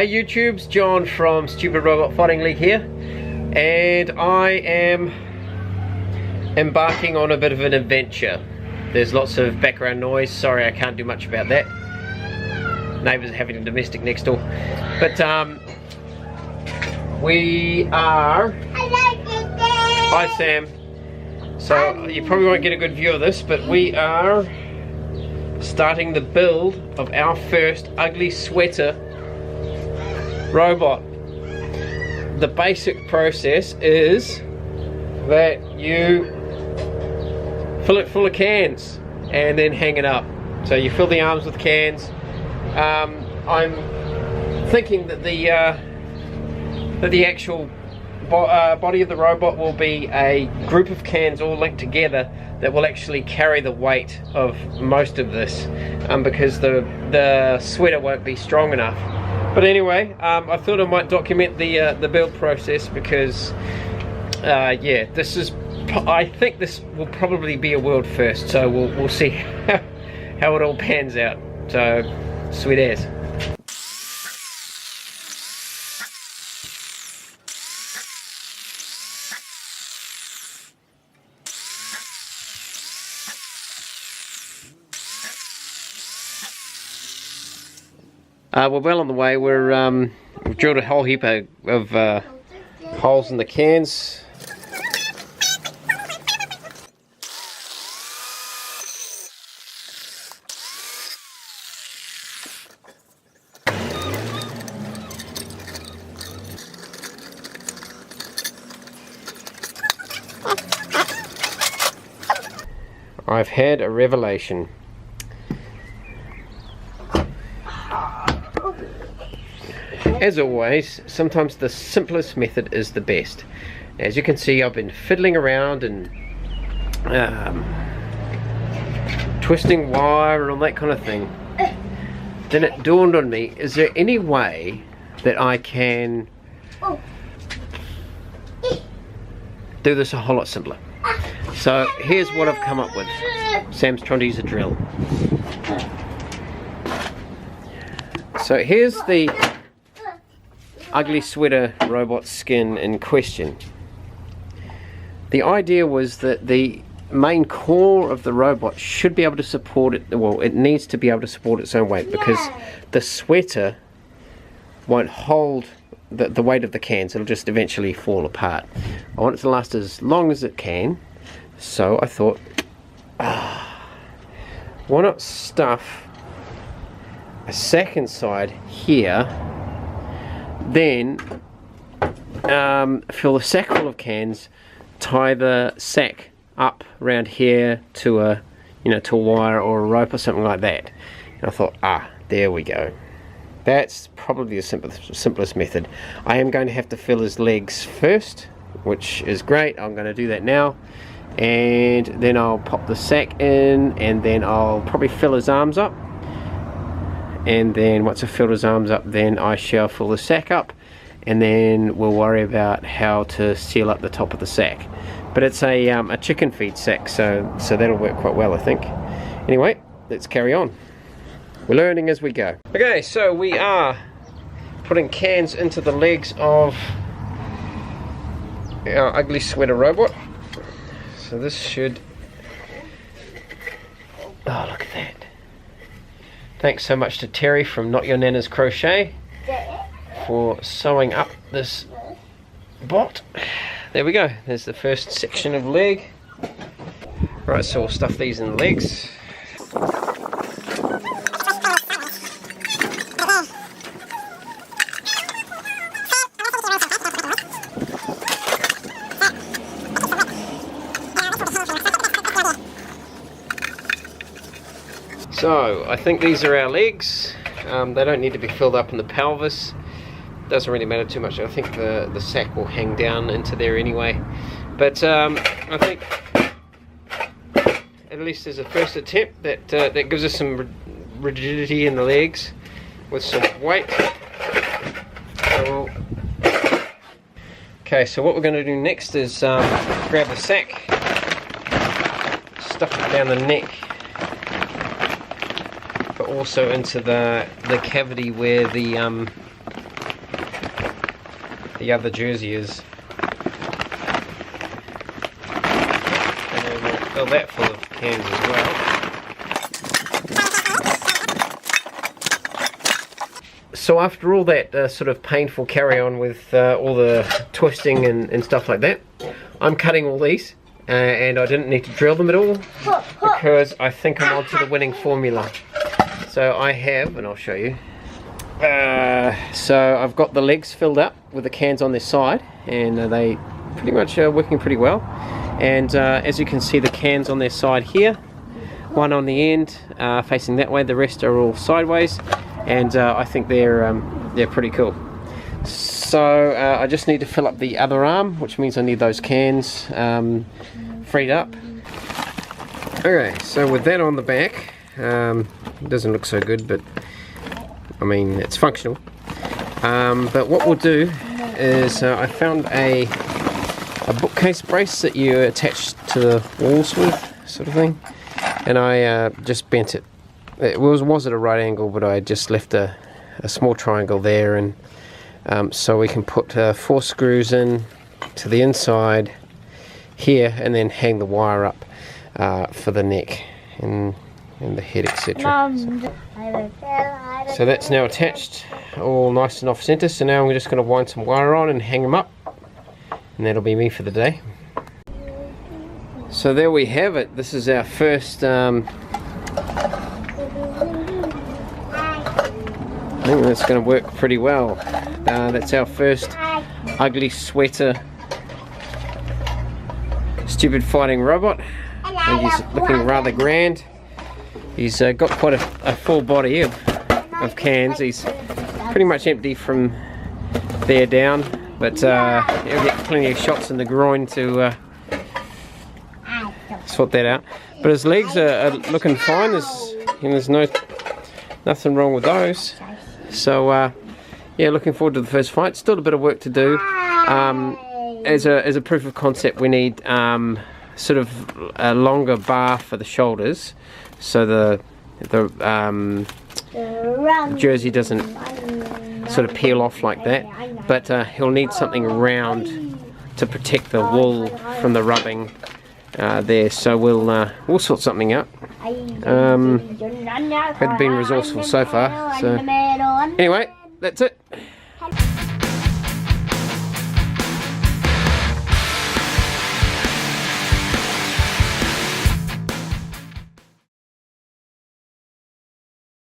Hey YouTubes, John from Stupid Robot Fighting League here, and I am embarking on a bit of an adventure. There's lots of background noise, sorry I can't do much about that. Neighbours are having a domestic next door. But we are... Hi Sam. So you probably won't get a good view of this, but we are starting the build of our first ugly sweater robot. The basic process is that you fill it full of cans and then hang it up. So you fill the arms with cans. I'm thinking that the actual body of the robot will be a group of cans all linked together that will actually carry the weight of most of this, because the sweater won't be strong enough. But anyway, I thought I might document the build process because yeah, this is, I think this will probably be a world first, so we'll see how it all pans out. So sweet as. We're well on the way. We've drilled a whole heap of holes in the cans. I've had a revelation. As always, sometimes the simplest method is the best. As you can see, I've been fiddling around and twisting wire and all that kind of thing. Then it dawned on me, is there any way that I can do this a whole lot simpler? So here's what I've come up with. Sam's trying to use a drill. So here's the ugly sweater robot skin in question. The idea was that the main core of the robot should be able to support it, well, it needs to be able to support its own weight, because the sweater won't hold the weight of the cans. It'll just eventually fall apart. I want it to last as long as it can, so I thought, why not stuff a sack inside here, then fill the sack full of cans, tie the sack up around here to a to a wire or a rope or something like that. And I thought, there we go. That's probably the simplest method. I am going to have to fill his legs first, which is great. I'm going to do that now, and then I'll pop the sack in, and then I'll probably fill his arms up. And then once I've filled his arms up, then I shall fill the sack up, and then we'll worry about how to seal up the top of the sack. But it's a chicken feed sack, so that'll work quite well, I think. Anyway, let's carry on. We're learning as we go. Okay, so we are putting cans into the legs of our ugly sweater robot. So this should... oh, look at that. Thanks so much to Terry from Not Your Nana's Crochet for sewing up this bot. There we go, there's the first section of leg. Right, so we'll stuff these in the legs. So, I think these are our legs. They don't need to be filled up in the pelvis. Doesn't really matter too much. I think the sack will hang down into there anyway. But I think at least there's a first attempt that gives us some rigidity in the legs with some weight. Okay, so what we're going to do next is grab the sack, stuff it down the neck, but also into the cavity where the the other jersey is. And then we'll fill that full of cans as well. So after all that sort of painful carry on with all the twisting and stuff like that, I'm cutting all these. And I didn't need to drill them at all because I think I'm onto the winning formula. So I have, and I'll show you. So I've got the legs filled up with the cans on their side, and they pretty much are working pretty well. And as you can see, the cans on their side here, one on the end facing that way, the rest are all sideways, and I think they're pretty cool. So I just need to fill up the other arm, which means I need those cans freed up. Okay, so with that on the back, it doesn't look so good, but I mean it's functional. But what we'll do is I found a bookcase brace that you attach to the walls with, sort of thing, and I just bent it. It was at a right angle, but I just left a small triangle there, and so we can put 4 screws in to the inside here, and then hang the wire up for the neck and the head, etc. So that's now attached, all nice and off center. So now we're just going to wind some wire on and hang them up, and that'll be me for the day. So there we have it. This is our first I think that's going to work pretty well. That's our first ugly sweater stupid fighting robot, and he's looking rather grand. He's got quite a full body of cans. He's pretty much empty from there down, but he'll get plenty of shots in the groin to sort that out. But his legs are looking fine. There's nothing wrong with those. So yeah, looking forward to the first fight. Still a bit of work to do. As a proof of concept, we need sort of a longer bar for the shoulders, so the jersey doesn't sort of peel off like that. But he'll need something round to protect the wool from the rubbing there. So we'll sort something out. Haven't been resourceful so far. So anyway, that's it.